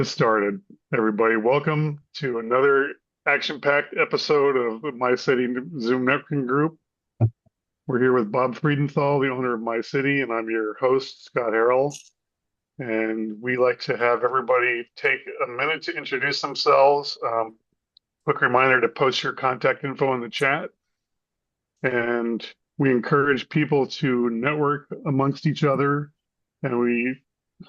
Started. Everybody, welcome to another action-packed episode of the Mycity Zoom Networking Group. We're here with Bob Friedenthal, the owner of Mycity, and I'm your host, Scott Harrell. And we like to have everybody take a minute to introduce themselves. Quick reminder to post your contact info in the chat. And we encourage people to network amongst each other. And we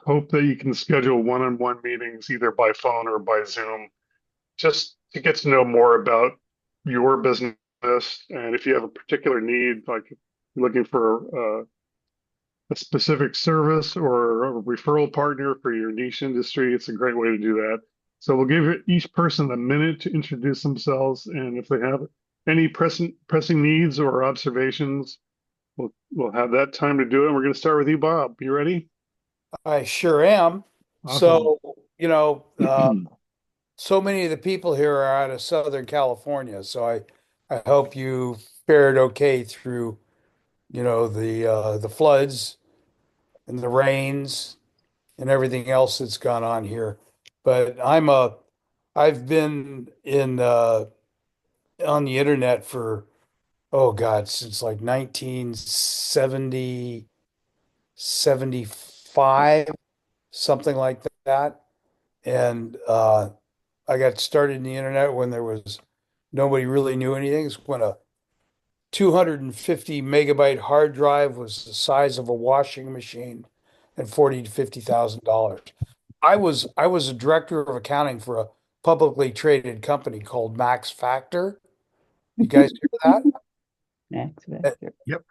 hope that you can schedule one-on-one meetings either by phone or by Zoom just to get to know more about your business. And if you have a particular need, like you're looking for a specific service or a referral partner for your niche industry, it's a great way to do that. So we'll give each person a minute to introduce themselves. And if they have any pressing needs or observations, we'll have that time to do it. And we're going to start with you, Bob. You ready? I sure am. Awesome. So, so many of the people here are out of Southern California. So I hope you fared okay through, the floods and the rains and everything else that's gone on here. But I've been in on the internet for, oh God, since like 1970, 75, something like that. And I got started in the internet when there was nobody really knew anything. It's when a 250 megabyte hard drive was the size of a washing machine and 40 to $50,000. I was a director of accounting for a publicly traded company called Max Factor. You guys hear that? Max Uh, Vector. Yep.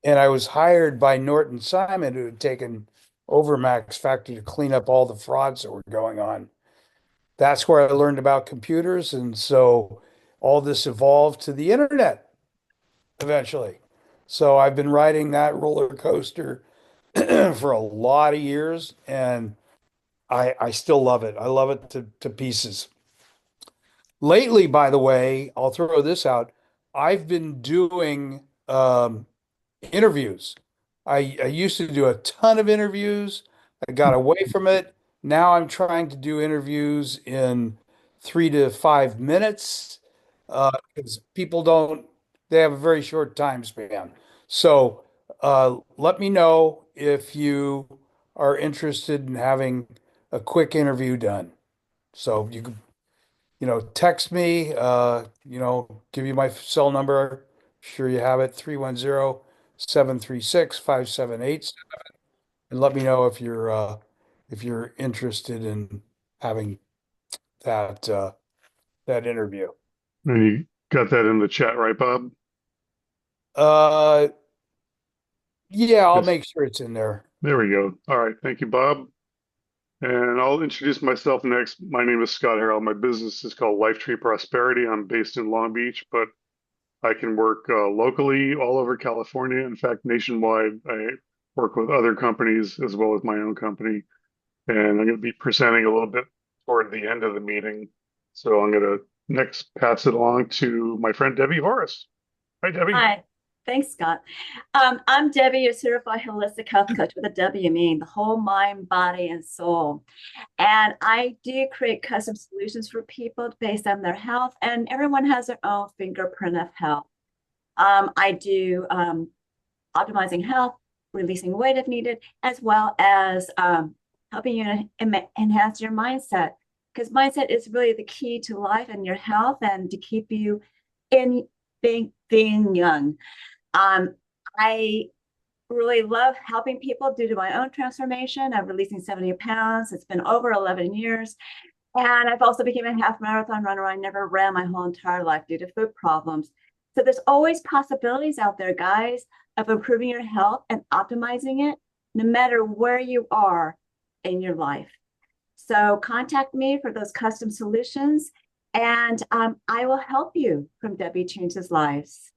And I was hired by Norton Simon, who had taken over Max Factor to clean up all the frauds that were going on. That's where I learned about computers. And so all this evolved to the internet eventually. So I've been riding that roller coaster for a lot of years and I still love it. I love it to pieces. Lately, by the way, I'll throw this out. I've been doing interviews. I used to do a ton of interviews. I got away from it. Now I'm trying to do interviews in 3 to 5 minutes because people don't, they have a very short time span. So let me know if you are interested in having a quick interview done. So you can, text me, give you my cell number. Sure you have it, 310-736-5787, and let me know if you're interested in having that interview. And you got that in the chat, right, Bob? Uh yeah, I'll Yes. make sure it's in there. There we go. All right. Thank you, Bob. And I'll introduce myself next. My name is Scott Harrell. My business is called Lifetree Prosperity. I'm based in Long Beach, but I can work locally all over California. In fact, nationwide. I work with other companies as well as my own company. And I'm going to be presenting a little bit toward the end of the meeting. So I'm going to next pass it along to my friend Debbie Horace. Hi, Debbie. Hi, thanks, Scott. I'm Debbie, a certified holistic health coach with a W, meaning the whole mind, body, and soul. And I do create custom solutions for people based on their health, and everyone has their own fingerprint of health. I do optimizing health, releasing weight if needed, as well as helping you enhance your mindset. Because mindset is really the key to life and your health and to keep you in being young. I really love helping people due to my own transformation of releasing 70 pounds. It's been over 11 years. And I've also become a half marathon runner. I never ran my whole entire life due to food problems. So there's always possibilities out there, guys, of improving your health and optimizing it, no matter where you are in your life. So contact me for those custom solutions, and I will help you from Debbie Changes Lives.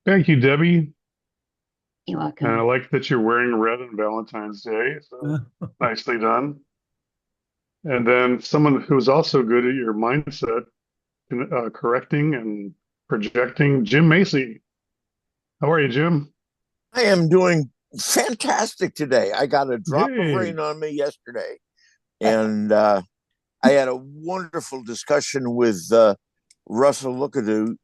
Thank you, Debbie. You're And I welcome. like that you're wearing red on Valentine's Day. So nicely done. And then someone who's also good at your mindset, correcting and projecting, Jim Macy. How are you, Jim? I am doing fantastic today. I got a drop of Yay. rain on me yesterday, And I had a wonderful discussion with Russell Lookadoo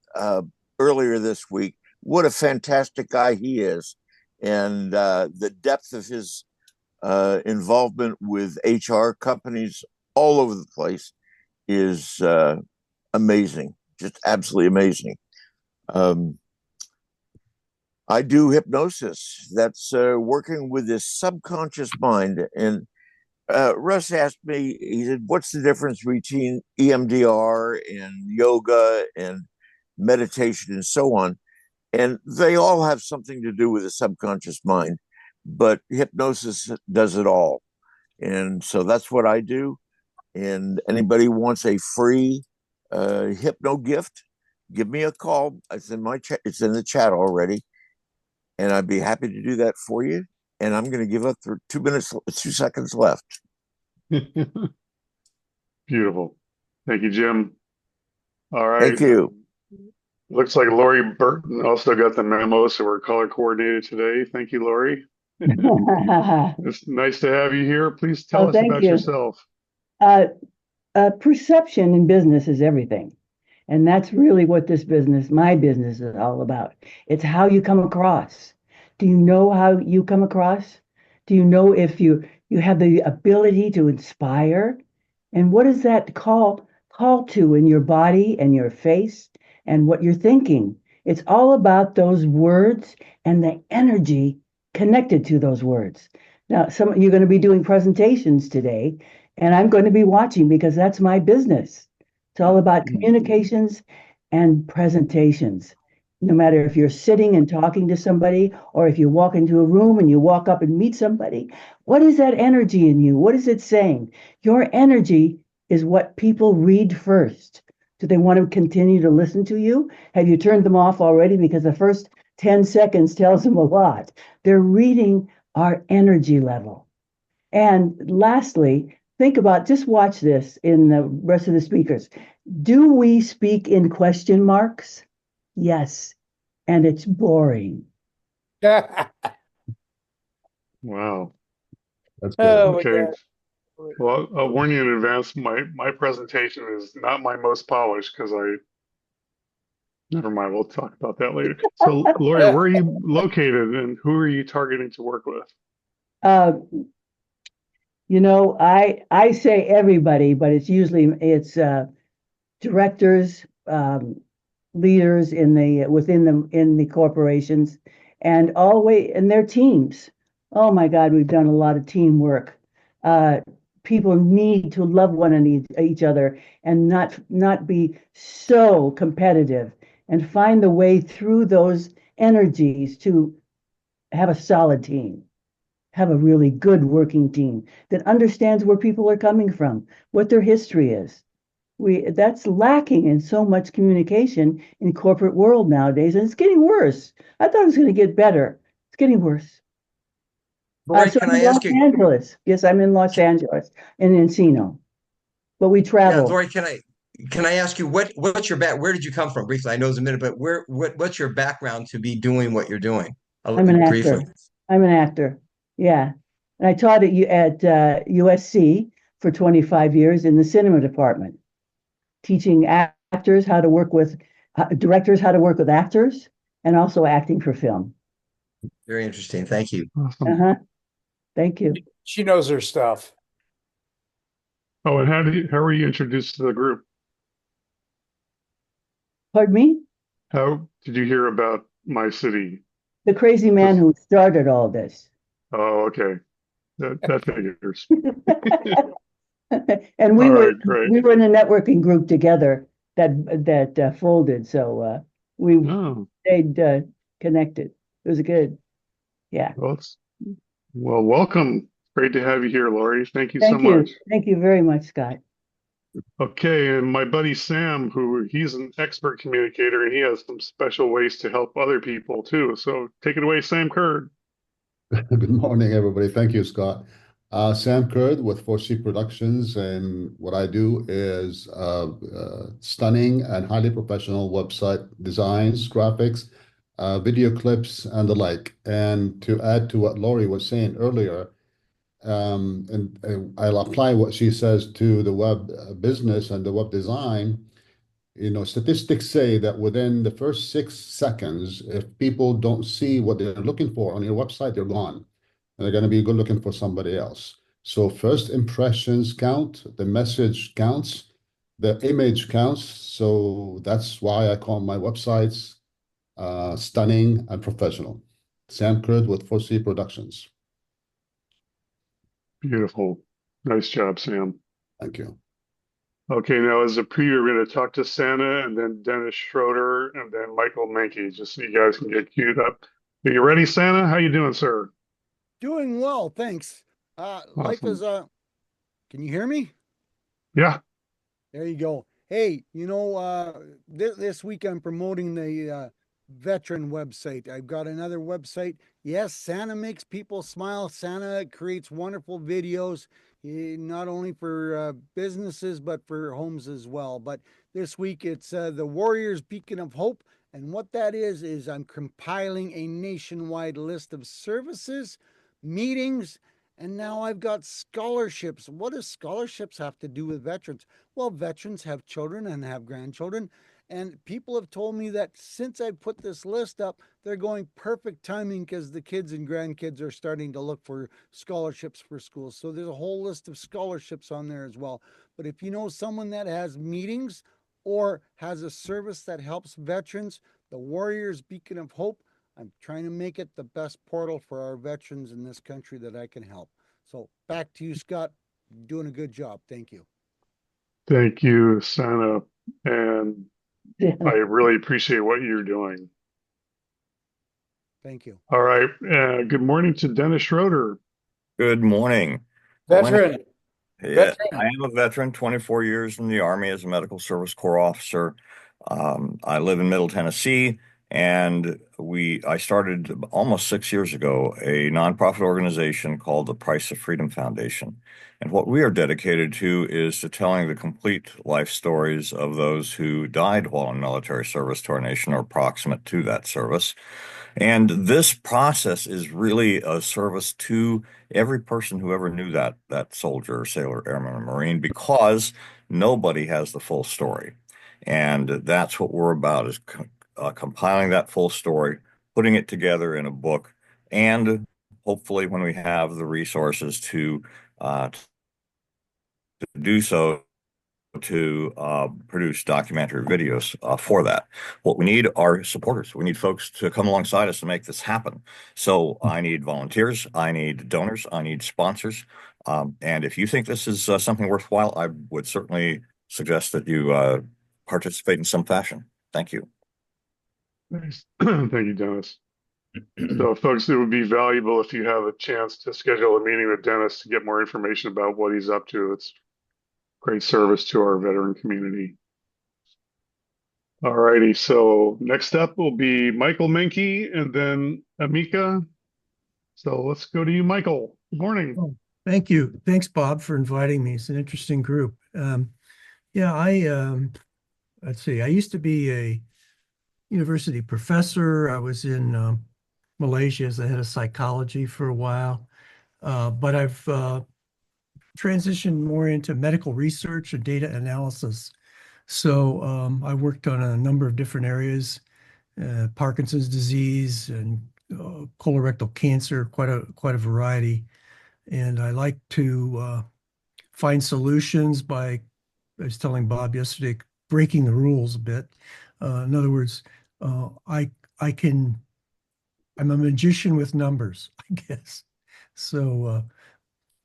earlier this week. What a fantastic guy he is. And the depth of his involvement with HR companies all over the place is amazing, just absolutely amazing. I do hypnosis. That's working with this subconscious mind. And Russ asked me, he said, what's the difference between EMDR and yoga and meditation and so on? And they all have something to do with the subconscious mind, but hypnosis does it all. And so that's what I do. And anybody wants a free hypno gift, give me a call. It's in my chat. It's in the chat already, and I'd be happy to do that for you. And I'm going to give up for 2 minutes, 2 seconds left. Beautiful. Thank you, Jim. All right. Thank you. Looks like Lori Burton also got the memo, so we're color coordinated today. Thank you, Lori. It's nice to have you here. Please tell us about yourself. Perception in business is everything. And that's really what my business is all about. It's how you come across. Do you know how you come across? Do you know if you have the ability to inspire? And what does that call to in your body and your face and what you're thinking? It's all about those words and the energy connected to those words. Now, you're going to be doing presentations today, and I'm going to be watching because that's my business. It's all about communications and presentations. No matter if you're sitting and talking to somebody, or if you walk into a room and you walk up and meet somebody, what is that energy in you? What is it saying? Your energy is what people read first. Do they want to continue to listen to you? Have you turned them off already? Because the first 10 seconds tells them a lot. They're reading our energy level. And lastly, just watch this in the rest of the speakers. Do we speak in question marks? Yes. And it's boring. Wow. That's good. Oh, okay. Well, I'll warn you in advance. My presentation is not my most polished because never mind. We'll talk about that later. So, Lori, where are you located and who are you targeting to work with? I say everybody, but it's usually directors, leaders in the corporations, and their teams. Oh my God, we've done a lot of teamwork. People need to love each other and not be so competitive, and find the way through those energies to have a solid team. Have a really good working team that understands where people are coming from, what their history is. That's lacking in so much communication in corporate world nowadays, and it's getting worse. I thought it was going to get better. It's getting worse. Lori, So can I'm I in ask Los you? Angeles. Yes, I'm in Los Angeles, in Encino, but we Yeah, travel. Lori, can I ask you what's your where did you come from? Briefly, I know it's a minute, but what's your background to be doing what you're doing? I'm an actor. Briefly. I'm an actor. Yeah, and I taught at USC for 25 years in the cinema department, teaching actors how to work with directors, how to work with actors, and also acting for film. Very interesting. Thank you. Awesome. Thank you. She knows her stuff. Oh, and how were you introduced to the group? Pardon me? How did you hear about Mycity? The crazy man who started all this. Oh, okay. That figures. And we were in a networking group together that folded, so we stayed connected. It was good. Yeah. Well, welcome. Great to have you here, Lori. Thank you so much. Thank you very much, Scott. Okay, and my buddy Sam, he's an expert communicator, and he has some special ways to help other people too. So take it away, Sam Kurd. Good morning, everybody. Thank you, Scott. Sam Kurd with 4C Productions, and what I do is stunning and highly professional website designs, graphics, video clips, and the like. And to add to what Lori was saying earlier, and I'll apply what she says to the web business and the web design. Statistics say that within the first 6 seconds, if people don't see what they're looking for on your website, they're gone. And they're going to be good looking for somebody else. So first impressions count, the message counts, the image counts. So that's why I call my websites stunning and professional. Sam Curd with 4C Productions. Beautiful. Nice job, Sam. Thank you. Okay, now as a preview, we're going to talk to Santa and then Dennis Schroeder and then Michael Menke, just so you guys can get queued up. Are you ready, Santa? How you doing, sir? Doing well, thanks. Life is Awesome. can you hear me? Yeah. There you go. Hey, this week I'm promoting the veteran website. I've got another website. Yes, Santa makes people smile. Santa creates wonderful videos, not only for businesses, but for homes as well. But this week it's the Warriors Beacon of Hope. And what that is I'm compiling a nationwide list of services, meetings, and now I've got scholarships. What does scholarships have to do with veterans? Well, veterans have children and have grandchildren. And people have told me that since I put this list up, they're going perfect timing because the kids and grandkids are starting to look for scholarships for schools. So there's a whole list of scholarships on there as well. But if you know someone that has meetings or has a service that helps veterans, the Warriors Beacon of Hope, I'm trying to make it the best portal for our veterans in this country that I can help. So back to you, Scott. You're doing a good job. Thank you. Thank you, Santa. And Yeah. I really appreciate what you're doing. Thank you. All right. Good morning to Dennis Schroeder. Good morning. Veteran. Yeah, Veteran. I am a veteran, 24 years in the Army as a medical service corps officer. I live in Middle Tennessee, and I started almost 6 years ago a nonprofit organization called the Price of Freedom Foundation. And what we are dedicated to is to telling the complete life stories of those who died while in military service to our nation or proximate to that service. And this process is really a service to every person who ever knew that soldier, sailor, airman, or Marine, because nobody has the full story. And that's what we're about is compiling that full story, putting it together in a book, and hopefully when we have the resources to do so, to produce documentary videos for that. What we need are supporters. We need folks to come alongside us to make this happen. So I need volunteers, I need donors, I need sponsors. And if you think this is something worthwhile, I would certainly suggest that you participate in some fashion. Thank you. Nice. Thank you, Dennis. So, folks, it would be valuable if you have a chance to schedule a meeting with Dennis to get more information about what he's up to. It's great service to our veteran community. All righty. So next up will be Michael Menke and then Amika. So let's go to you, Michael. Good morning. Oh, thank you. Thanks, Bob, for inviting me. It's an interesting group. Let's see. I used to be a university professor. I was in Malaysia as the head of psychology for a while, but I've transitioned more into medical research and data analysis. So I worked on a number of different areas, Parkinson's disease and colorectal cancer, quite a variety. And I like to find solutions by, I was telling Bob yesterday, breaking the rules a bit. In other words, I'm a magician with numbers, I guess. So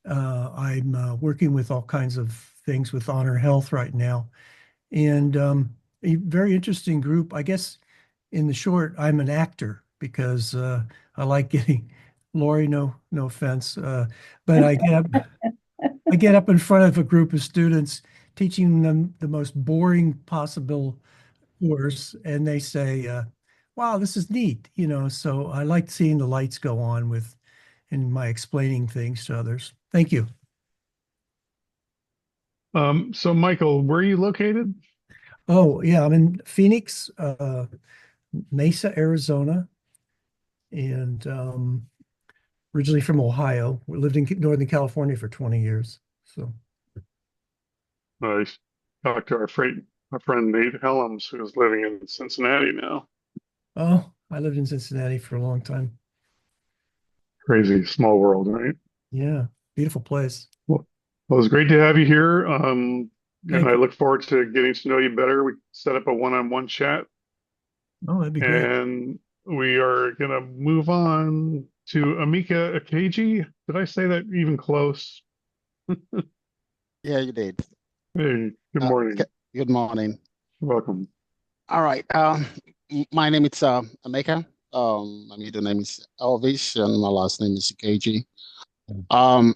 I'm working with all kinds of things with Honor Health right now. And a very interesting group. I guess in the short, I'm an actor because I like getting, Lori, no offense, but I get up in front of a group of students teaching them the most boring possible course, and they say, wow, this is neat, so I like seeing the lights go on in my explaining things to others. Thank you. So Michael, where are you located? Oh, yeah, I'm in Phoenix, Mesa, Arizona. And originally from Ohio. We lived in Northern California for 20 years. So, I talked to our friend Nate Helms, who's living in Cincinnati now. oh, I lived in Cincinnati for a long time. Crazy small world, right? Yeah, beautiful place. Well, it was great to have you here. Thank And I you. look forward to getting to know you better. We set up a one-on-one chat, Oh, that'd be great. and we are gonna move on to Amika Akeji. Did I say that even close? Yeah, you did. Hey, good morning. Good morning. Welcome. All right. My name is Emeka. My middle name is Elvis, and my last name is KG. Um,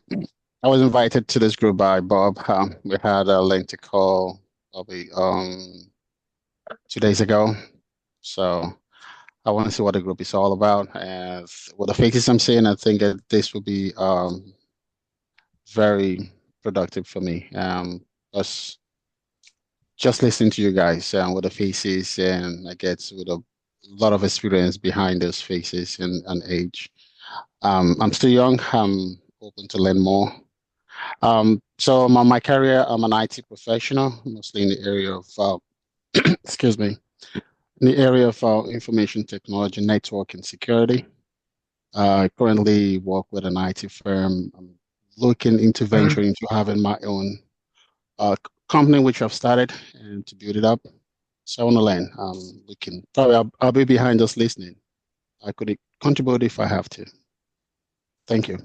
I was invited to this group by Bob. We had a lengthy call probably 2 days ago. So I want to see what the group is all about. And with the faces I'm seeing, I think that this will be very productive for me. Just listening to you guys with the faces, and I get with a lot of experience behind those faces and age. I'm still young. I'm open to learn more. So my career, I'm an IT professional, mostly in the area of excuse me, in the area of information technology, network, and security. I currently work with an IT firm. I'm looking into venturing into having my own company, which I've started, and to build it up. So I want to learn. We can probably I'll be behind just listening. I could contribute if I have to. Thank you.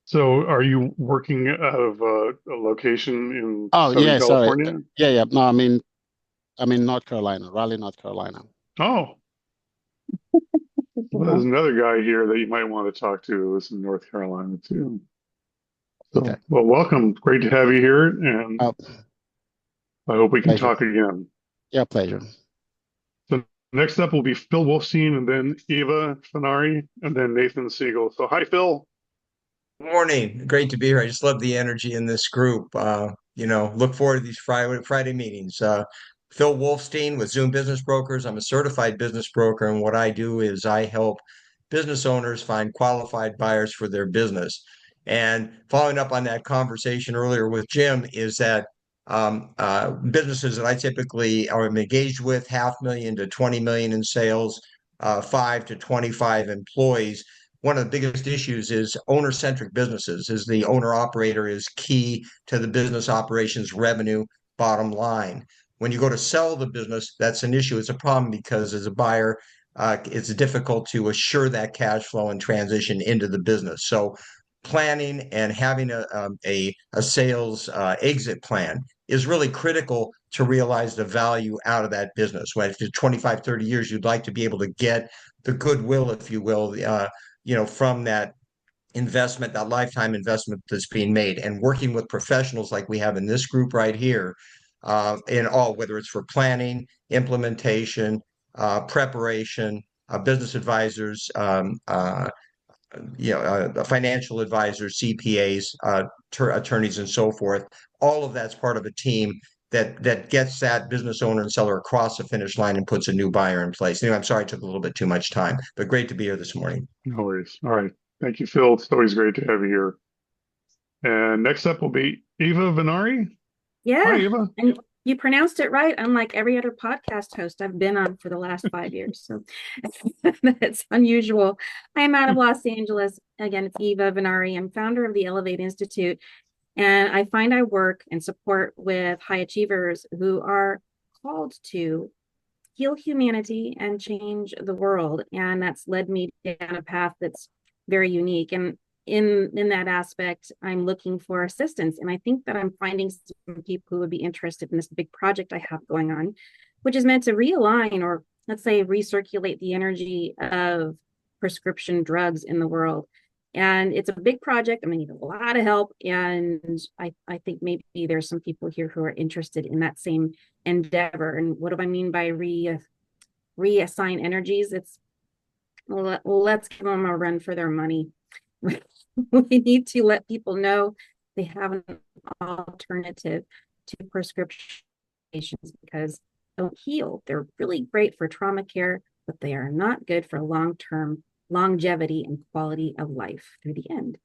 So, are you working out of a location in Oh Southern yeah, sorry. California? Yeah. No, I'm in North Carolina, Raleigh, North Carolina. Oh, well, there's another guy here that you might want to talk to who's in North Carolina too. So, Okay. well, welcome. Great to have you here, and Oh, I hope we can pleasure. talk again. Yeah, pleasure. So, next up will be Phil Wolfstein, and then Eva Fenari, and then Nathan Siegel. So, hi, Phil. Morning. Great to be here. I just love the energy in this group. Look forward to these Friday meetings. Phil Wolfstein with Zoom Business Brokers. I'm a certified business broker, and what I do is I help business owners find qualified buyers for their business. And following up on that conversation earlier with Jim, is that businesses that I typically are engaged with, 500,000 to 20 million in sales, 5 to 25 employees. One of the biggest issues is owner-centric businesses, is the owner-operator is key to the business operations revenue bottom line. When you go to sell the business, that's an issue. It's a problem because as a buyer, it's difficult to assure that cash flow and transition into the business. So planning and having a sales exit plan is really critical to realize the value out of that business. When after 25, 30 years, you'd like to be able to get the goodwill, if you will, from that investment, that lifetime investment that's being made, and working with professionals like we have in this group right here, whether it's for planning, implementation, preparation, business advisors, financial advisors, CPAs, attorneys, and so forth. All of that's part of a team that gets that business owner and seller across the finish line and puts a new buyer in place. Anyway, I'm sorry I took a little bit too much time, but great to be here this morning. No worries. All right. Thank you, Phil. It's always great to have you here. And next up will be Eva Venari. Hi, Yeah, Eva. and you pronounced it right, unlike every other podcast host I've been on for the last 5 years. So it's unusual. I am out of Los Angeles. Again, it's Eva Venari. I'm founder of the Elevate Institute, and I find I work and support with high achievers who are called to heal humanity and change the world. And that's led me down a path that's very unique. And in that aspect, I'm looking for assistance. And I think that I'm finding some people who would be interested in this big project I have going on, which is meant to realign, or let's say recirculate, the energy of prescription drugs in the world. And it's a big project. I'm gonna need a lot of help. And I think maybe there's some people here who are interested in that same endeavor. And what do I mean by reassign energies? It's let's give them a run for their money. We need to let people know they have an alternative to prescription medications, because they don't heal. They're really great for trauma care, but they are not good for long-term longevity, and quality of life through the end.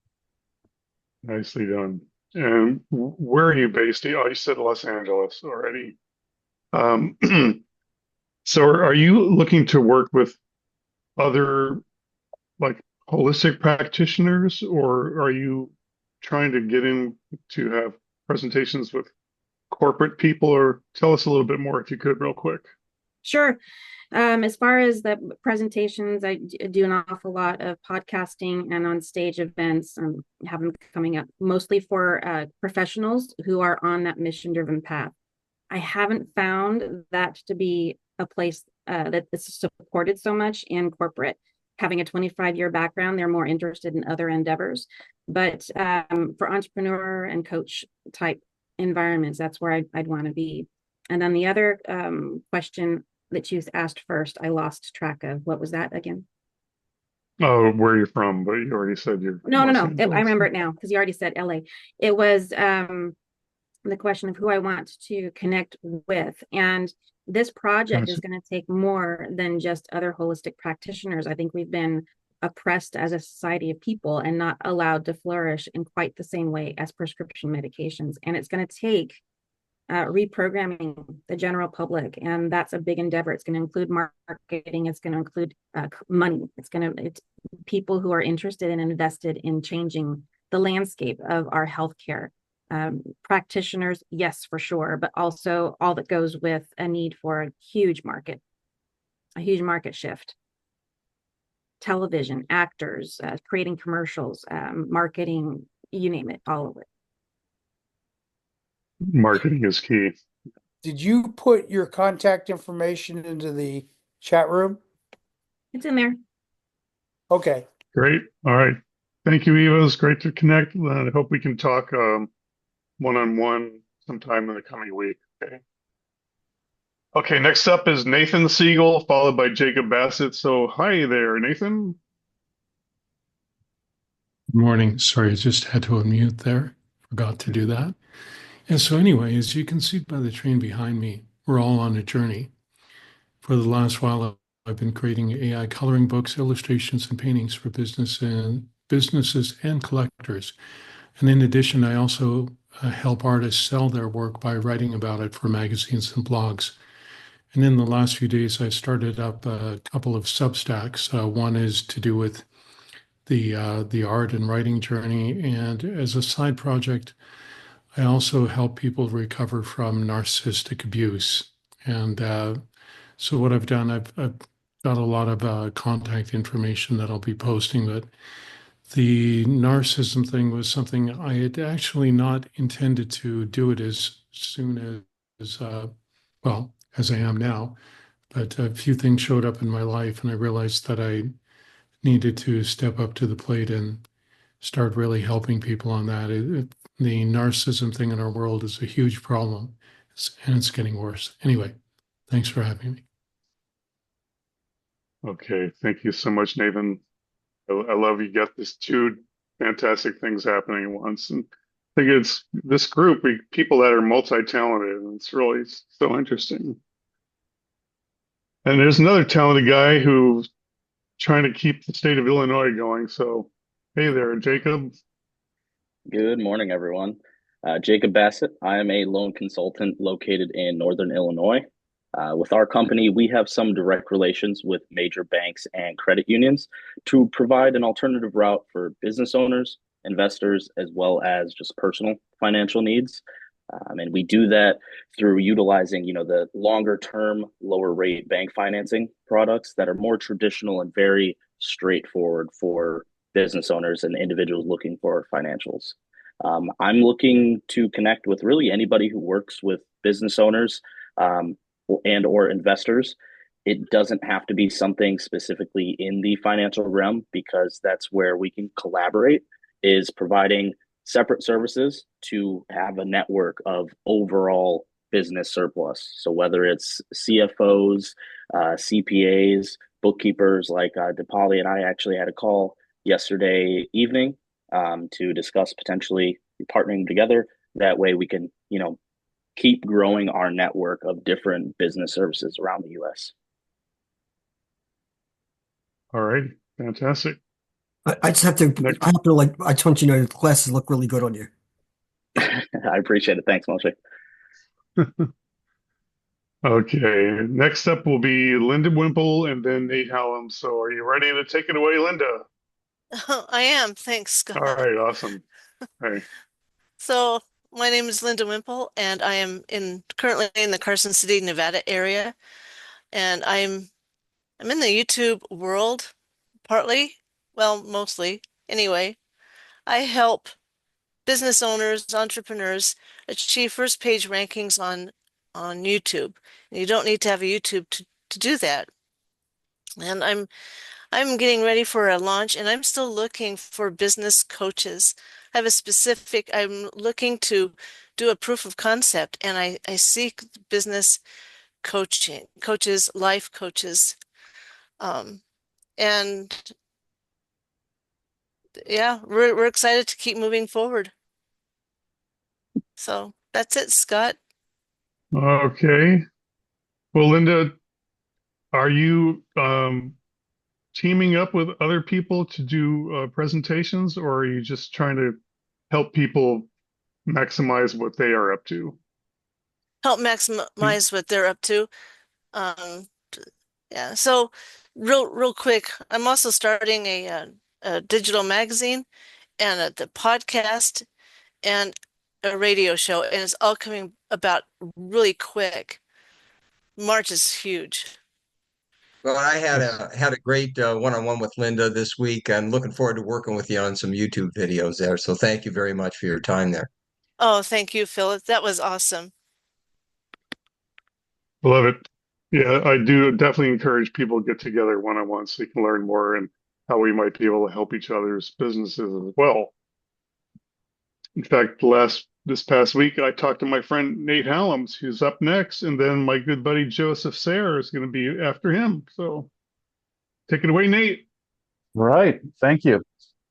Nicely done. And where are you based? Oh, you said Los Angeles already. Um, so are you looking to work with other like holistic practitioners, or are you trying to get in to have presentations with corporate people? Or tell us a little bit more if you could, real quick. Sure. As far as the presentations, I do an awful lot of podcasting and on stage events. Have them coming up mostly for professionals who are on that mission-driven path. I haven't found that to be a place that is supported so much in corporate. Having a 25-year background, they're more interested in other endeavors. But for entrepreneur and coach type environments, that's where I'd want to be. And then the other question that you asked first, I lost track of. What was that again? Oh, where you're from, but you already said you're No. Los I Angeles. remember it now because you already said LA. It was the question of who I want to connect with. And this project is going to take more than just other holistic practitioners. I think we've been oppressed as a society of people and not allowed to flourish in quite the same way as prescription medications. And it's going to take reprogramming the general public, and that's a big endeavor. It's going to include marketing. It's going to include money. It's people who are interested and invested in changing the landscape of our healthcare. Practitioners, yes, for sure, but also all that goes with a need for a huge market shift. Television, actors, creating commercials, marketing, you name it, all of it. Marketing is key. Did you put your contact information into the chat room? It's in there. Okay. Great. All right. Thank you, Eva. It's great to connect. I hope we can talk one-on-one sometime in the coming week. Okay. Okay, next up is Nathan Siegel, followed by Jacob Bassett. So hi there, Nathan. Good morning. Sorry, I just had to unmute there. Forgot to do that. And so anyway, as you can see by the train behind me, we're all on a journey. For the last while, I've been creating AI coloring books, illustrations, and paintings for businesses and collectors. And in addition, I also help artists sell their work by writing about it for magazines and blogs. And in the last few days, I started up a couple of Substacks. One is to do with the art and writing journey, and as a side project, I also help people recover from narcissistic abuse. And so what I've done, I've got a lot of contact information that I'll be posting, but the narcissism thing was something I had actually not intended to do it as soon as well, as I am now. But a few things showed up in my life, and I realized that I needed to step up to the plate and start really helping people on that. The narcissism thing in our world is a huge problem, and it's getting worse. Anyway, thanks for having me. Okay, thank you so much, Nathan. I love you got this two fantastic things happening at once. And I think it's this group, people that are multi-talented, and it's really so interesting. And there's another talented guy who's trying to keep the state of Illinois going. So, hey there, Jacob. Good morning, everyone. Jacob Bassett. I am a loan consultant located in Northern Illinois. With our company, we have some direct relations with major banks and credit unions to provide an alternative route for business owners, investors, as well as just personal financial needs. And we do that through utilizing, the longer term, lower rate bank financing products that are more traditional and very straightforward for business owners and individuals looking for financials. I'm looking to connect with really anybody who works with business owners and or investors. It doesn't have to be something specifically in the financial realm, because that's where we can collaborate, is providing separate services to have a network of overall business surplus. So whether it's CFOs, CPAs, bookkeepers, like DePauli and I actually had a call yesterday evening to discuss potentially partnering together. That way we can, keep growing our network of different business services around the U.S. All right. Fantastic. I just have to, Next. I just want you to know your glasses look really good on you. I appreciate it. Thanks, Moshe. Okay. Next up will be Linda Wimple and then Nate Hallam. So are you ready to take it away, Linda? I am. Thanks, All Scott. right. Awesome. Hey. So my name is Linda Wimple, and I am currently in the Carson City, Nevada area, and I'm in the YouTube world partly, well, mostly. Anyway, I help business owners, entrepreneurs achieve first page rankings on YouTube. And you don't need to have a YouTube to do that. And I'm getting ready for a launch and I'm still looking for business coaches. I'm looking to do a proof of concept and I seek business coaches, life coaches. Um, and yeah, we're excited to keep moving forward. So that's it, Scott. Okay. Well, Linda, are you teaming up with other people to do presentations, or are you just trying to help people maximize what they are up to? Help maximize what they're up to. Yeah. So real quick, I'm also starting a digital magazine and the podcast and a radio show, and it's all coming about really quick. March is huge. Well, I had a great one-on-one with Linda this week. I'm looking forward to working with you on some YouTube videos there. So thank you very much for your time there. Oh, thank you, Philip. That was awesome. Love it. Yeah, I do definitely encourage people to get together one-on-one so you can learn more and how we might be able to help each other's businesses as well. In fact, this past week, I talked to my friend Nate Hallams, who's up next, and then my good buddy Joseph Sayre is going to be after him. So take it away, Nate. Right. Thank you.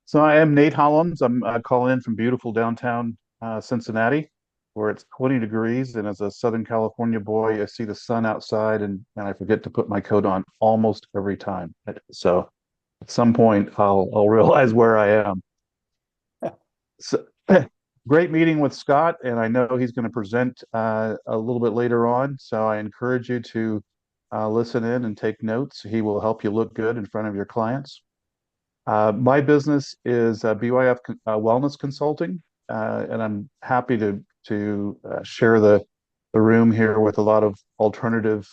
So I am Nate Hollums. I'm calling in from beautiful downtown Cincinnati, where it's 20 degrees. And as a Southern California boy, I see the sun outside and I forget to put my coat on almost every time. So at some point, I'll realize where I am. So, great meeting with Scott, and I know he's going to present a little bit later on. So I encourage you to listen in and take notes. He will help you look good in front of your clients. My business is BYF Wellness Consulting, and I'm happy to share the room here with a lot of alternative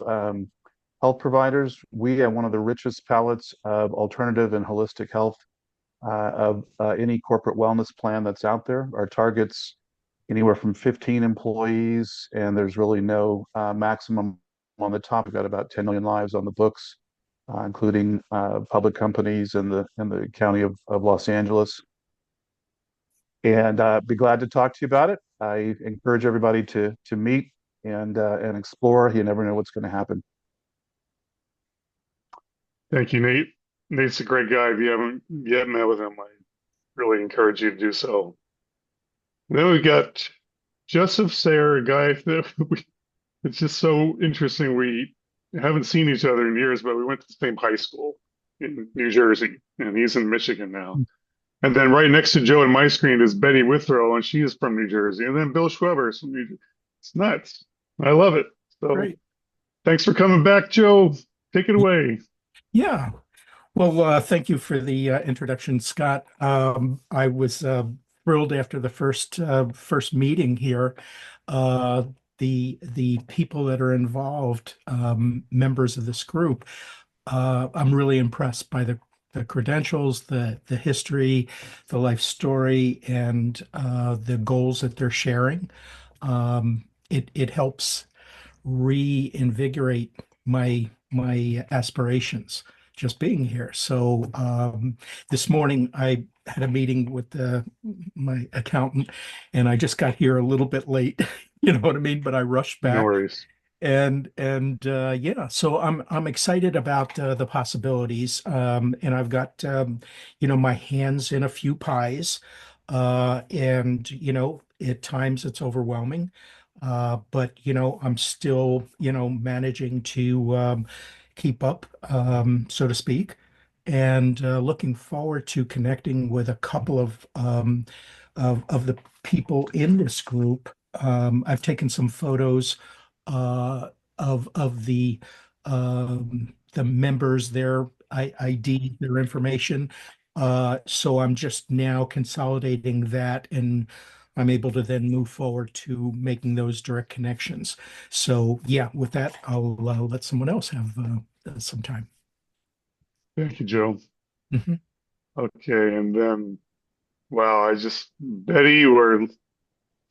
health providers. We have one of the richest palettes of alternative and holistic health of any corporate wellness plan that's out there. Our targets anywhere from 15 employees, and there's really no maximum on the top. We've got about 10 million lives on the books, including public companies in the county of Los Angeles. And be glad to talk to you about it. I encourage everybody to meet and explore. You never know what's going to happen. Thank you, Nate. Nate's a great guy. If you haven't yet met with him, I really encourage you to do so. Then we got Joseph Sayre, a guy that it's just so interesting. We haven't seen each other in years, but we went to the same high school in New Jersey, and he's in Michigan now. And then right next to Joe in my screen is Betty Withrow, and she is from New Jersey. And then Bill Schweber's from New Jersey. It's nuts. I love it. So Great. thanks for coming back, Joe. Take it away. Yeah. Well, thank you for the introduction, Scott. I was thrilled after the first meeting here. The people that are involved, members of this group, I'm really impressed by the credentials, the history, the life story, and the goals that they're sharing. It helps reinvigorate my aspirations just being here. So this morning I had a meeting with my accountant, and I just got here a little bit late. You know what I mean? But I rushed back. No worries. And yeah, so I'm excited about the possibilities. And I've got my hands in a few pies. And at times it's overwhelming. But I'm still managing to keep up, so to speak. and looking forward to connecting with a couple of the people in this group. I've taken some photos of the members, their ID, their information. So I'm just now consolidating that, and I'm able to then move forward to making those direct connections. So yeah, with that, I'll let someone else have some time. Thank you, Joe. Mhm. Okay, and then, wow, Betty, we're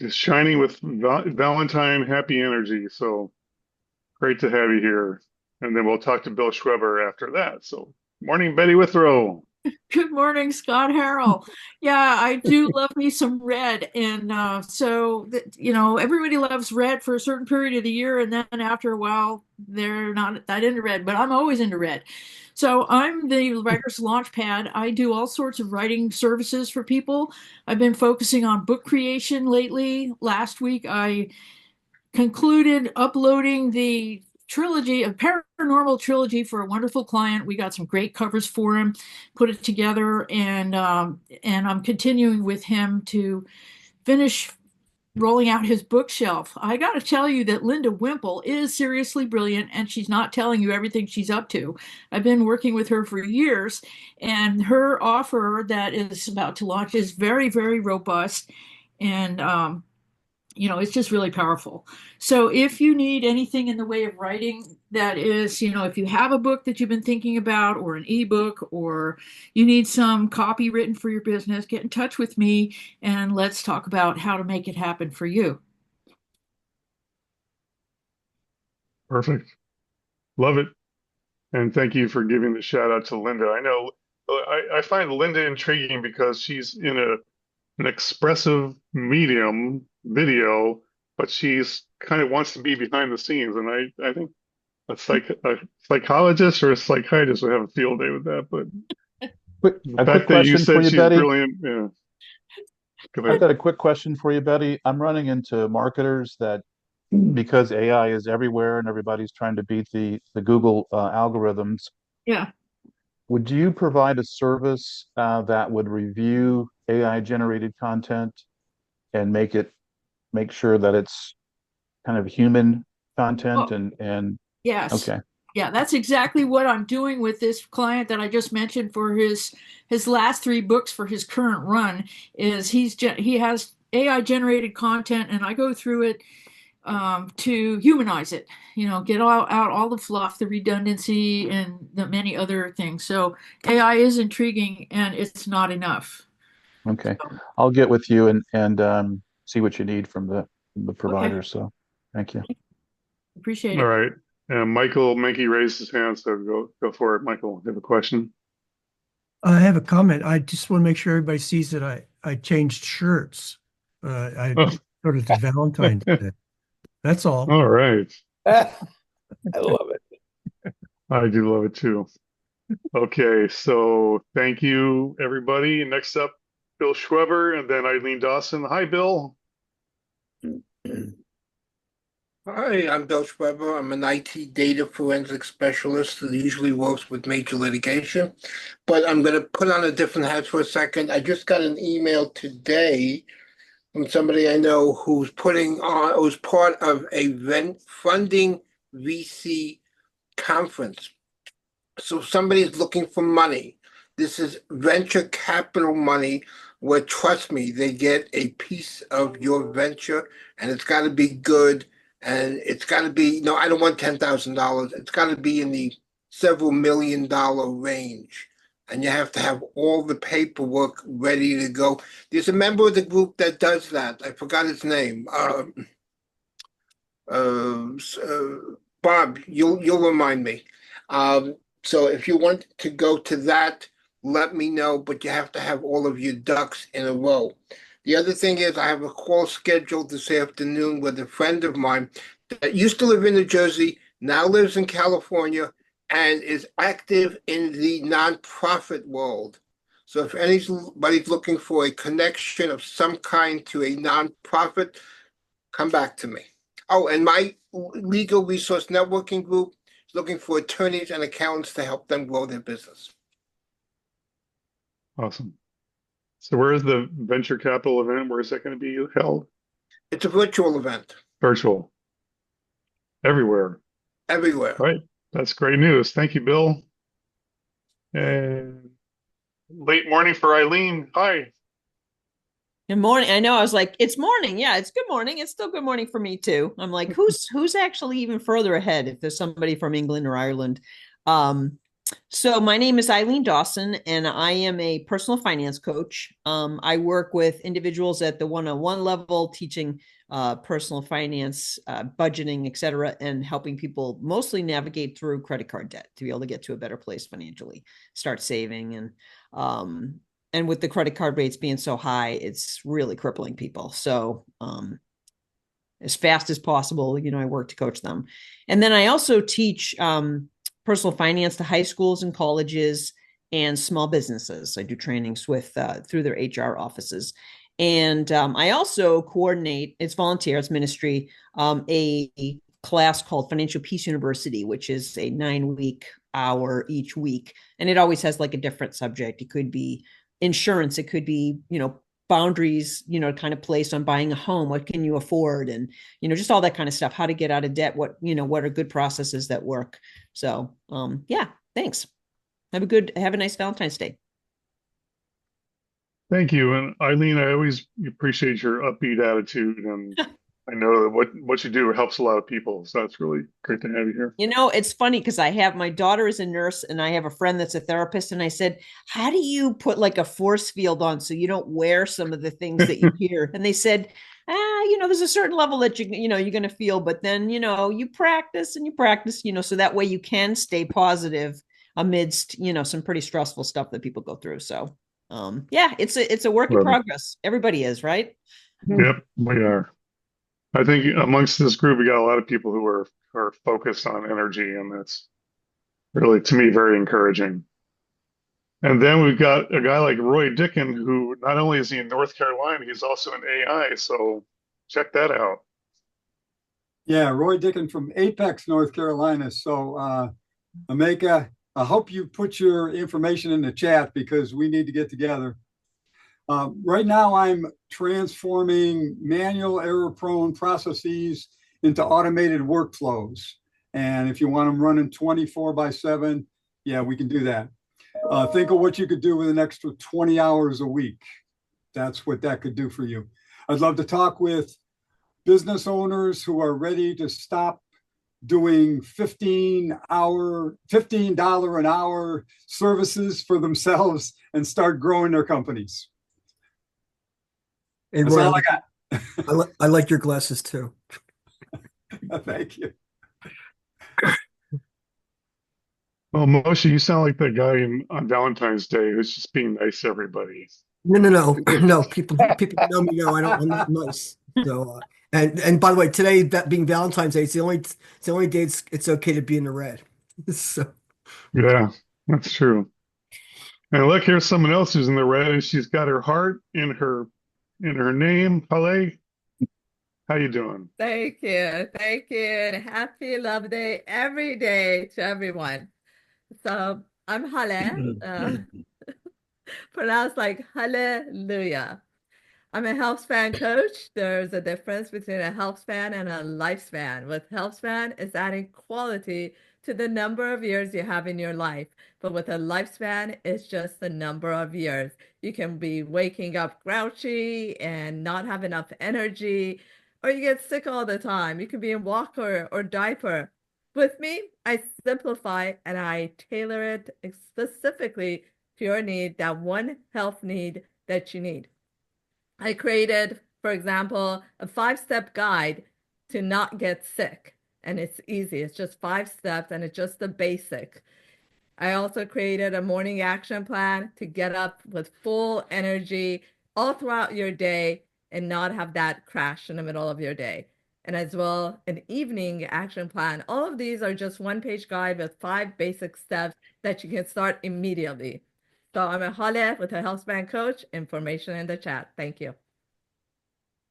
just shining with Valentine happy energy. So great to have you here. And then we'll talk to Bill Schweber after that. So, morning, Betty Withrow. Good morning, Scott Harrell. Yeah, I do love me some red. And everybody loves red for a certain period of the year. And then after a while, they're not that into red, but I'm always into red. So I'm the Writer's Launchpad. I do all sorts of writing services for people. I've been focusing on book creation lately. Last week, I concluded uploading the trilogy, a paranormal trilogy for a wonderful client. We got some great covers for him, put it together, and I'm continuing with him to finish rolling out his bookshelf. I got to tell you that Linda Wimple is seriously brilliant, and she's not telling you everything she's up to. I've been working with her for years, and her offer that is about to launch is very, very robust, and it's just really powerful. So if you need anything in the way of writing that is, if you have a book that you've been thinking about or an ebook, or you need some copy written for your business, get in touch with me and let's talk about how to make it happen for you. Perfect. Love it. And thank you for giving the shout out to Linda. I know I find Linda intriguing because she's in an expressive medium video, but she's kind of wants to be behind the scenes. And I think a psychologist or a psychiatrist would have a field day with that. But the A quick fact that you question for said you, she's Betty. brilliant, yeah. Go I've ahead. got a quick question for you, Betty. I'm running into marketers that, because AI is everywhere and everybody's trying to beat the Google algorithms, Yeah. would you provide a service that would review AI generated content and make sure that it's kind of human content Oh, and yes. okay. Yeah, that's exactly what I'm doing with this client that I just mentioned for his last three books for his current run. Is he has AI generated content, and I go through it to humanize it, get out all the fluff, the redundancy, and the many other things. So AI is intriguing, and it's not enough. Okay. I'll get with you and see what you need from the Okay, provider. So thank you. appreciate All it. right. Michael Menke raised his hand, so go for it, Michael. You have a question? I have a comment. I just want to make sure everybody sees that I changed shirts. I Oh. sort of to Valentine's Day. That's all. All right. I love it. I do love it too. Okay, so thank you, everybody. Next up, Bill Schweber and then Eileen Dawson. Hi, Bill. Hi, I'm Bill Schweber. I'm an IT data forensic specialist that usually works with major litigation, but I'm going to put on a different hat for a second. I just got an email today from somebody I know who's who's part of a funding VC conference. So somebody's looking for money. This is venture capital money where, trust me, they get a piece of your venture, and it's got to be good. And it's got to be, no, I don't want $10,000. It's got to be in the several $1 million range. And you have to have all the paperwork ready to go. There's a member of the group that does that. I forgot his name. Bob, you'll remind me. So if you want to go to that, let me know, but you have to have all of your ducks in a row. The other thing is I have a call scheduled this afternoon with a friend of mine that used to live in New Jersey, now lives in California, and is active in the nonprofit world. So if anybody's looking for a connection of some kind to a nonprofit, come back to me. Oh, and my legal resource networking group is looking for attorneys and accountants to help them grow their business. Awesome. So where is the venture capital event? Where is that going to be held? It's a virtual event Virtual. Everywhere. everywhere. Right. That's great news. Thank you, Bill. And late morning for Eileen. Hi. Good morning. I know I was like, it's morning. Yeah, it's good morning. It's still good morning for me too. I'm like, who's actually even further ahead if there's somebody from England or Ireland? So my name is Eileen Dawson, and I am a personal finance coach. I work with individuals at the one-on-one level, teaching personal finance, budgeting, et cetera, and helping people mostly navigate through credit card debt to be able to get to a better place financially, start saving. And with the credit card rates being so high, it's really crippling people. So as fast as possible, I work to coach them. And then I also teach personal finance to high schools and colleges and small businesses. I do trainings with through their HR offices. And I also coordinate, it's volunteer, it's ministry, a class called Financial Peace University, which is a 9-week hour each week. And it always has like a different subject. It could be insurance, it could be, boundaries, kind of placed on buying a home. What can you afford? And, just all that kind of stuff, how to get out of debt, what are good processes that work. So, yeah, thanks. Have a nice Valentine's Day. Thank you. And Eileen, I always appreciate your upbeat attitude. And I know that what you do helps a lot of people. So it's really great to have you here. It's funny because I have my daughter is a nurse and I have a friend that's a therapist. And I said, how do you put like a force field on so you don't wear some of the things that you hear? And they said, there's a certain level that you're going to feel, but then, you practice and you practice, so that way you can stay positive amidst, some pretty stressful stuff that people go through. So, yeah, it's a work in progress. Everybody is, right? Yep, we are. I think amongst this group, we got a lot of people who are focused on energy, and that's really, to me, very encouraging. And then we've got a guy like Roy Dickin, who not only is he in North Carolina, he's also in AI. So check that out. Yeah, Roy Dickin from Apex, North Carolina. So, Ameka, I hope you put your information in the chat because we need to get together. Right now, I'm transforming manual error-prone processes into automated workflows. And if you want them running 24/7, yeah, we can do that. Think of what you could do with an extra 20 hours a week. That's what that could do for you. I'd love to talk with business owners who are ready to stop doing $15 an hour services for themselves and start growing their companies. Hey, That's Roy, all I got. I like your glasses too. Thank you. Well, Moshe, you sound like the guy on Valentine's Day who's just being nice to everybody. No. People know me know I'm not nice. So, and by the way, today being Valentine's Day, it's the only day it's okay to be in the red. So Yeah, that's true. And look, here's someone else who's in the red, and she's got her heart in her name. Hale, how you doing? Thank you. Thank you. And happy Love Day every day to everyone. So I'm Hale, pronounced like hallelujah. I'm a health span coach. There's a difference between a health span and a lifespan. With health span, it's adding quality to the number of years you have in your life. But with a lifespan, it's just the number of years. You can be waking up grouchy and not have enough energy, or you get sick all the time. You can be in walker or diaper. With me, I simplify and I tailor it specifically to your need, that one health need that you need. I created, for example, a 5-step guide to not get sick. And it's easy. It's just 5 steps and it's just the basic. I also created a morning action plan to get up with full energy all throughout your day and not have that crash in the middle of your day. And as well, an evening action plan. All of these are just one-page guide with 5 basic steps that you can start immediately. So I'm a Hale with a health span coach. Information in the chat. Thank you.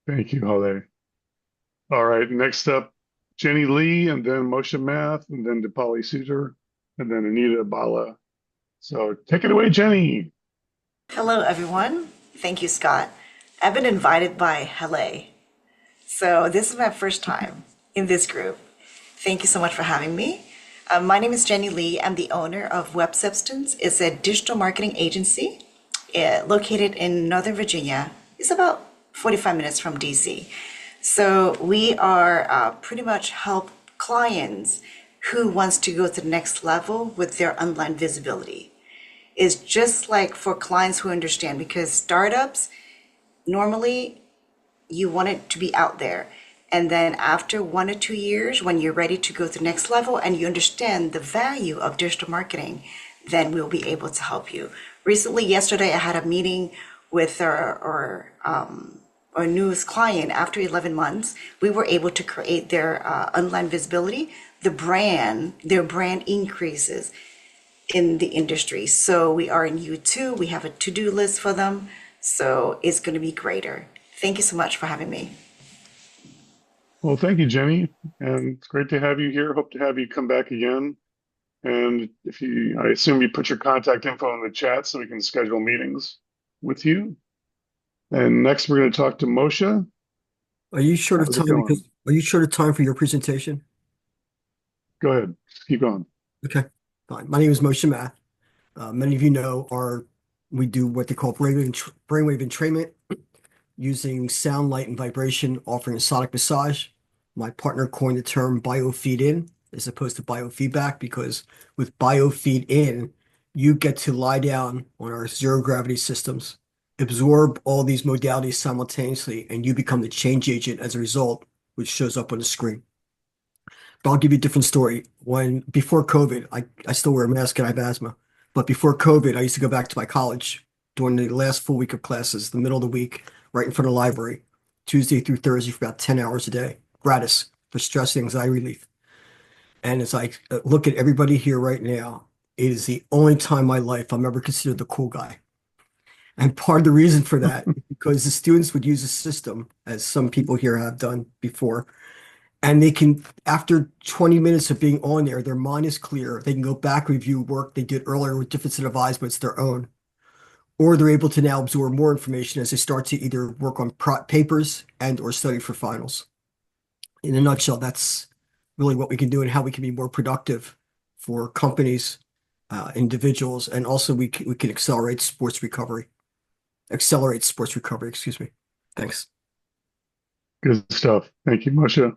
Thank you, Hale. All right, next up, Jenny Lee, and then Moshe Math, and then Dipali Suter, and then Anita Bala. So take it away, Jenny. Hello, everyone. Thank you, Scott. I've been invited by Hele. So this is my first time in this group. Thank you so much for having me. My name is Jenny Lee. I'm the owner of Web Substance. It's a digital marketing agency located in Northern Virginia. It's about 45 minutes from DC. So we are pretty much help clients who wants to go to the next level with their online visibility. It's just like for clients who understand, because startups, normally you want it to be out there. And then after 1 or 2 years, when you're ready to go to the next level and you understand the value of digital marketing, then we'll be able to help you. Recently, yesterday, I had a meeting with our newest client. After 11 months, we were able to create their online visibility. Their brand increases in the industry. So we are in U2. We have a to-do list for them. So it's going to be greater. Thank you so much for having me. Well, thank you, Jenny. And it's great to have you here. Hope to have you come back again. And I assume you put your contact info in the chat so we can schedule meetings with you. And next we're going to talk to Moshe. Are you short of How's it time going? are you short of time for your presentation? Go ahead. Keep going. Okay, fine. My name is Moshe Math. Many of you know we do what they call brainwave entrainment using sound, light, and vibration, offering a sonic massage. My partner coined the term biofeed in as opposed to biofeedback, because with biofeed in, you get to lie down on our zero gravity systems, absorb all these modalities simultaneously, and you become the change agent as a result, which shows up on the screen. But I'll give you a different story. Before COVID, I still wear a mask and I have asthma. But before COVID, I used to go back to my college during the last full week of classes, the middle of the week, right in front of the library, Tuesday through Thursday for about 10 hours a day, gratis for stress and anxiety relief. And as I look at everybody here right now, it is the only time in my life I'm ever considered the cool guy. And part of the reason for that is because the students would use a system, as some people here have done before, and they can, after 20 minutes of being on there, their mind is clear. They can go back, review work they did earlier with different set of eyes, but it's their own. Or they're able to now absorb more information as they start to either work on papers and or study for finals. In a nutshell, that's really what we can do and how we can be more productive for companies, individuals, and also we can accelerate sports recovery. Excuse me. Thanks. Good stuff. Thank you, Moshe.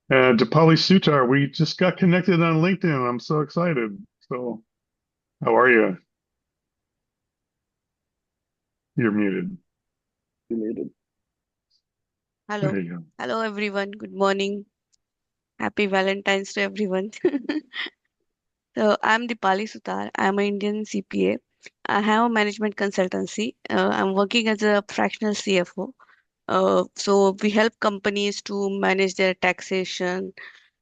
And Dipali Sutar, we just got connected on LinkedIn. I'm so excited. So, how are you? You're muted. You're muted. Hello. There you go. Hello, everyone. Good morning. Happy Valentine's to everyone. So, I'm Dipali Sutar. I'm an Indian CPA. I have a management consultancy. I'm working as a fractional CFO. So, we help companies to manage their taxation.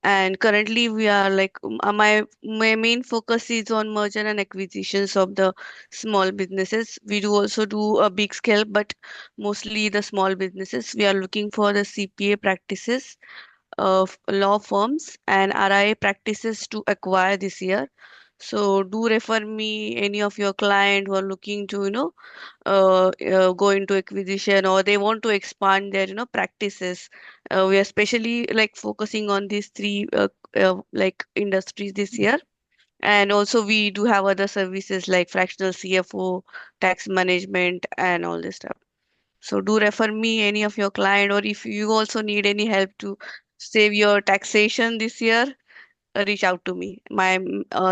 And currently, we are like, my main focus is on merger and acquisitions of the small businesses. We do also do a big scale, but mostly the small businesses. We are looking for the CPA practices of law firms and RIA practices to acquire this year. So do refer me any of your client who are looking to, go into acquisition, or they want to expand their, practices. We are especially like focusing on these three like industries this year. And also we do have other services like fractional CFO, tax management, and all this stuff. So do refer me any of your client, or if you also need any help to save your taxation this year, reach out to me. My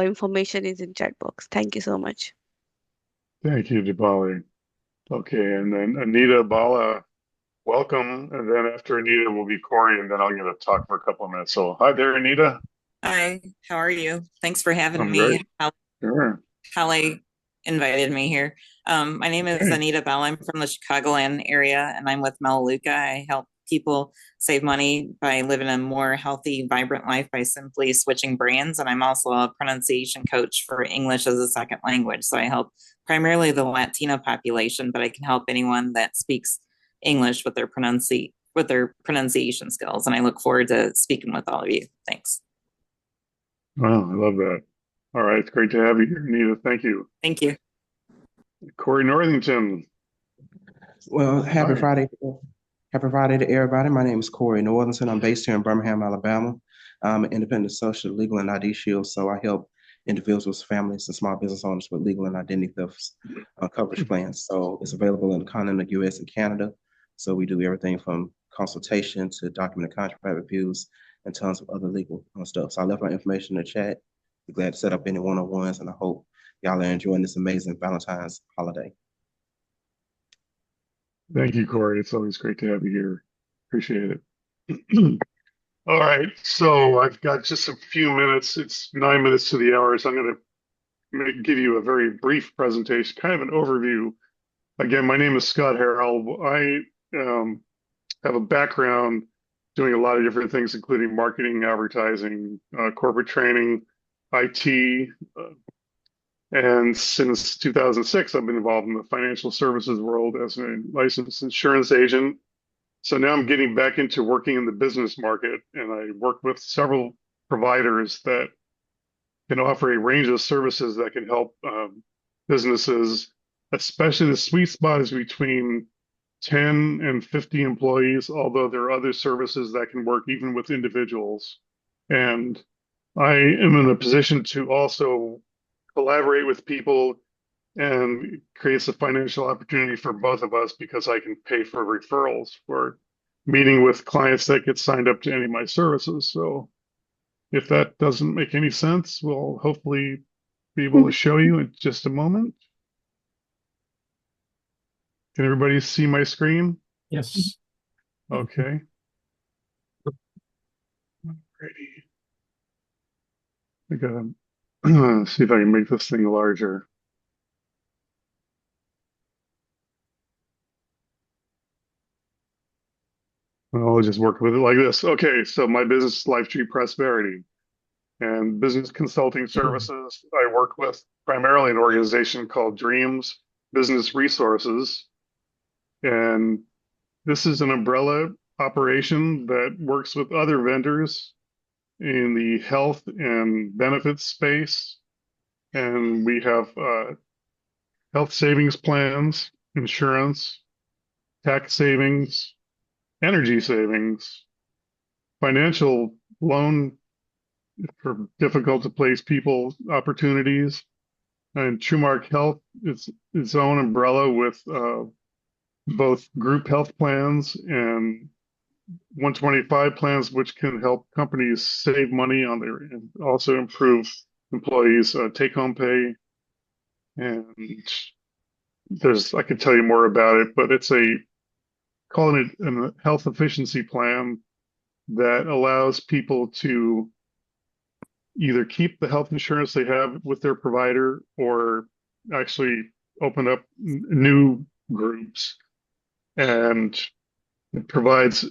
information is in chat box. Thank you so much. Thank you, Dipali. Okay, and then Anita Bala, welcome. And then after Anita will be Corey, and then I'll get to talk for a couple of minutes. So, hi there, Anita. Hi, how are you? Thanks for having I'm me. great. Sure. Hallie invited me here. My name is Okay. Anita Bell. I'm from the Chicagoland area, and I'm with Melaleuca. I help people save money by living a more healthy, vibrant life by simply switching brands. And I'm also a pronunciation coach for English as a second language. So I help primarily the Latino population, but I can help anyone that speaks English with their pronunciation skills. And I look forward to speaking with all of you. Thanks. Wow, I love that. All right, it's great to have you here, Anita. Thank you. Thank you. Corey Northington. Well, happy Hi. Friday. Happy Friday to everybody. My name is Corey Northington. I'm based here in Birmingham, Alabama. I'm an independent social, legal, and ID shield. So I help individuals, families, and small business owners with legal and identity theft coverage plans. So it's available in the continental US and Canada. So we do everything from consultation to documented contract reviews and tons of other legal stuff. So I left my information in the chat. Be glad to set up any one-on-ones, and I hope y'all are enjoying this amazing Valentine's holiday. Thank you, Corey. It's always great to have you here. Appreciate it. All right, so I've got just a few minutes. It's 9 minutes to the hour, so I'm going to give you a very brief presentation, kind of an overview. Again, my name is Scott Harrell. I have a background doing a lot of different things, including marketing, advertising, corporate training, IT, and since 2006, I've been involved in the financial services world as a licensed insurance agent. So now I'm getting back into working in the business market, and I work with several providers that can offer a range of services that can help businesses, especially the sweet spot is between 10 and 50 employees, although there are other services that can work even with individuals. And I am in a position to also collaborate with people, and creates a financial opportunity for both of us because I can pay for referrals for meeting with clients that get signed up to any of my services. So if that doesn't make any sense, we'll hopefully be able to show you in just a moment. Can everybody see my screen? Yes. Okay. Ready. I gotta see if I can make this thing larger. I'll just work with it like this. Okay, so my business is LifeTree Prosperity and business consulting services. I work with primarily an organization called Dreams Business Resources. And this is an umbrella operation that works with other vendors in the health and benefits space. And we have health savings plans, insurance, tax savings, energy savings, financial loan for difficult to place people opportunities, and TrueMark Health is its own umbrella with both group health plans and 125 plans, which can help companies save money on their and also improve employees' take-home pay. And I could tell you more about it, but it's calling it a health efficiency plan that allows people to either keep the health insurance they have with their provider or actually open up new groups. And it provides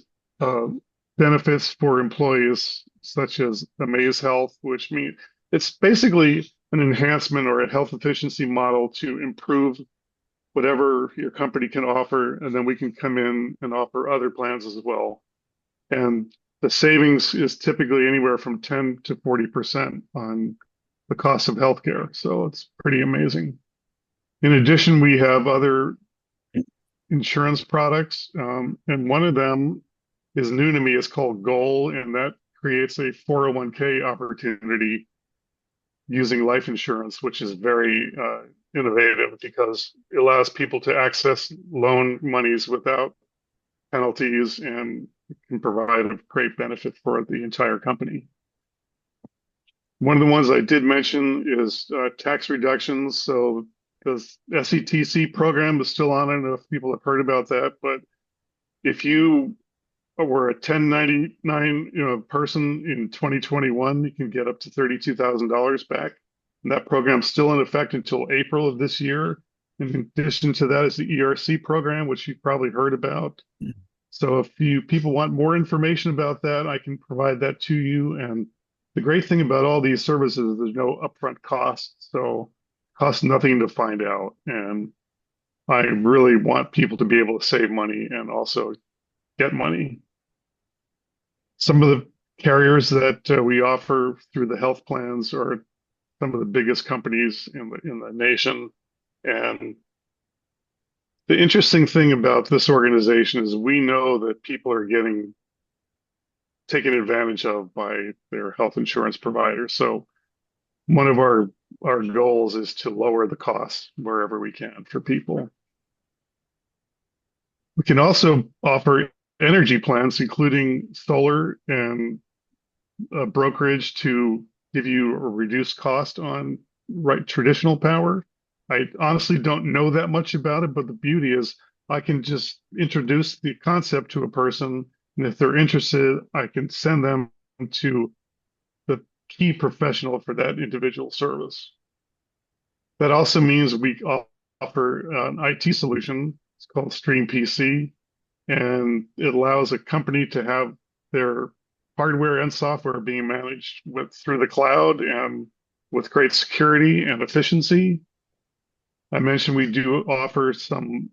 benefits for employees such as Amaze Health, which means it's basically an enhancement or a health efficiency model to improve whatever your company can offer, and then we can come in and offer other plans as well. And the savings is typically anywhere from 10 to 40% on the cost of healthcare. So it's pretty amazing. In addition, we have other insurance products, and one of them is new to me. It's called Goal, and that creates a 401k opportunity using life insurance, which is very innovative because it allows people to access loan monies without penalties and can provide a great benefit for the entire company. One of the ones I did mention is tax reductions. So the SETC program is still on. I don't know if people have heard about that, but if you were a 1099 person in 2021, you can get up to $32,000 back. And that program's still in effect until April of this year. In addition to that is the ERC program, which you've probably heard about. So if people want more information about that, I can provide that to you. And the great thing about all these services is there's no upfront cost, so it costs nothing to find out. And I really want people to be able to save money and also get money. Some of the carriers that we offer through the health plans are some of the biggest companies in the nation, and The interesting thing about this organization is we know that people are getting taken advantage of by their health insurance providers. So one of our goals is to lower the costs wherever we can for people. We can also offer energy plans, including solar and brokerage, to give you a reduced cost on traditional power. I honestly don't know that much about it, but the beauty is I can just introduce the concept to a person, and if they're interested, I can send them to the key professional for that individual service. That also means we offer an IT solution. It's called Stream PC, and it allows a company to have their hardware and software being managed through the cloud and with great security and efficiency. I mentioned we do offer some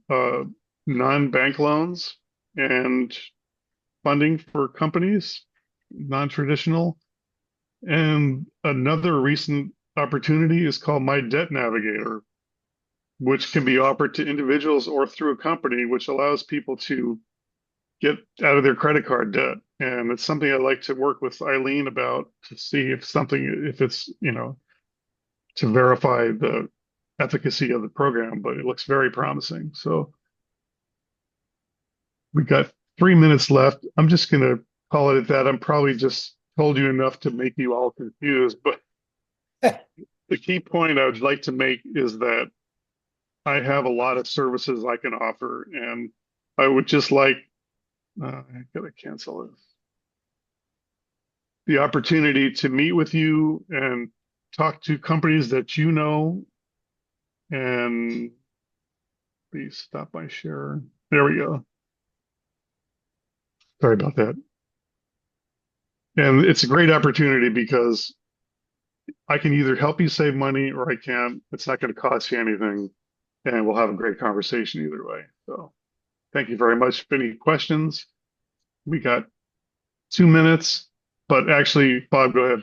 non-bank loans and funding for companies, non-traditional. And another recent opportunity is called My Debt Navigator, which can be offered to individuals or through a company, which allows people to get out of their credit card debt. And it's something I'd like to work with Eileen about to see if it's, to verify the efficacy of the program, but it looks very promising. So we got 3 minutes left. I'm just going to call it at that. I'm probably just told you enough to make you all confused, but the key point I would like to make is that I have a lot of services I can offer, and I would just like, I gotta cancel this, the opportunity to meet with you and talk to companies that you know. And please stop my share. There we go. Sorry about that. And it's a great opportunity because I can either help you save money or I can't. It's not going to cost you anything, and we'll have a great conversation either way. So thank you very much. If any questions, we got 2 minutes, but actually, Bob, go ahead.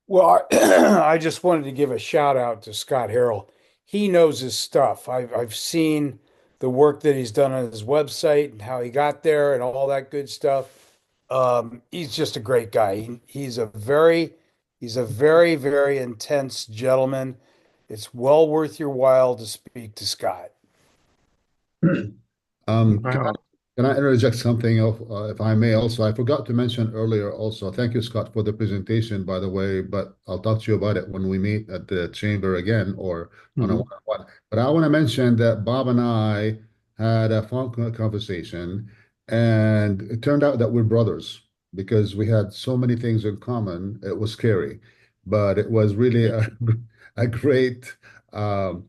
Well, I just wanted to give a shout out to Scott Harrell. He knows his stuff. I've seen the work that he's done on his website and how he got there and all that good stuff. He's just a great guy. He's a very, very intense gentleman. It's well worth your while to speak to Scott. Wow. Can I interject something if I may also? I forgot to mention earlier also, thank you, Scott, for the presentation, by the way, but I'll talk to you about it when we meet at the chamber again or on a one-on-one. But I want to mention that Bob and I had a phone conversation, and it turned out that we're brothers because we had so many things in common. It was scary, but it was really a great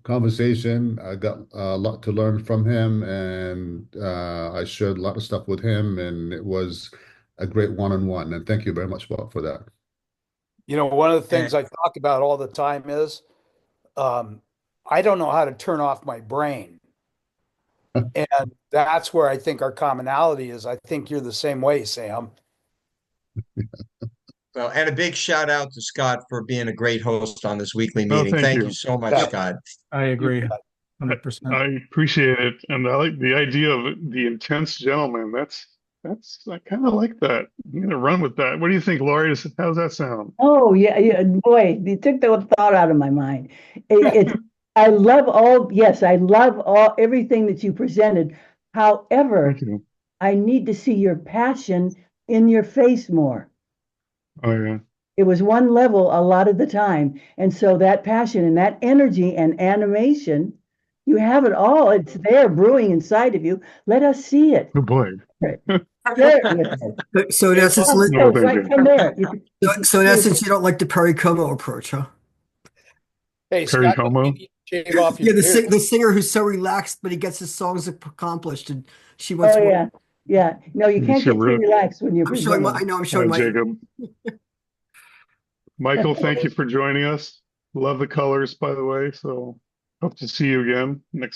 conversation. I got a lot to learn from him, and I shared a lot of stuff with him, and it was a great one-on-one. And thank you very much, Bob, for that. One of the things I talk about all the time is I don't know how to turn off my brain. And that's where I think our commonality is. I think you're the same way, Sam. Well, and a big shout out to Scott for being a great host on this weekly meeting. Thank you so much, Scott. I agree. 100%. I appreciate it. And I like the idea of the intense gentleman. I kind of like that. I'm going to run with that. What do you think, Lori? How's that sound? Oh, yeah, boy, you took the thought out of my mind. I love everything that you presented. However, I need to see your passion in your face more. Oh, yeah. It was one level a lot of the time. And so that passion and that energy and animation, you have it all. It's there brewing inside of you. Let us see it. Oh, boy. So in essence, right from there. So in essence, you don't like the Perry Como approach, huh? Hey, Perry Scott, Como? shave off your beard. the singer who's so relaxed, but he gets his songs accomplished, and she wants. Oh yeah. No, you can't get too relaxed when you're. I'm showing my. Jacob. Michael, thank you for joining us. Love the colors, by the way. So hope to see you again next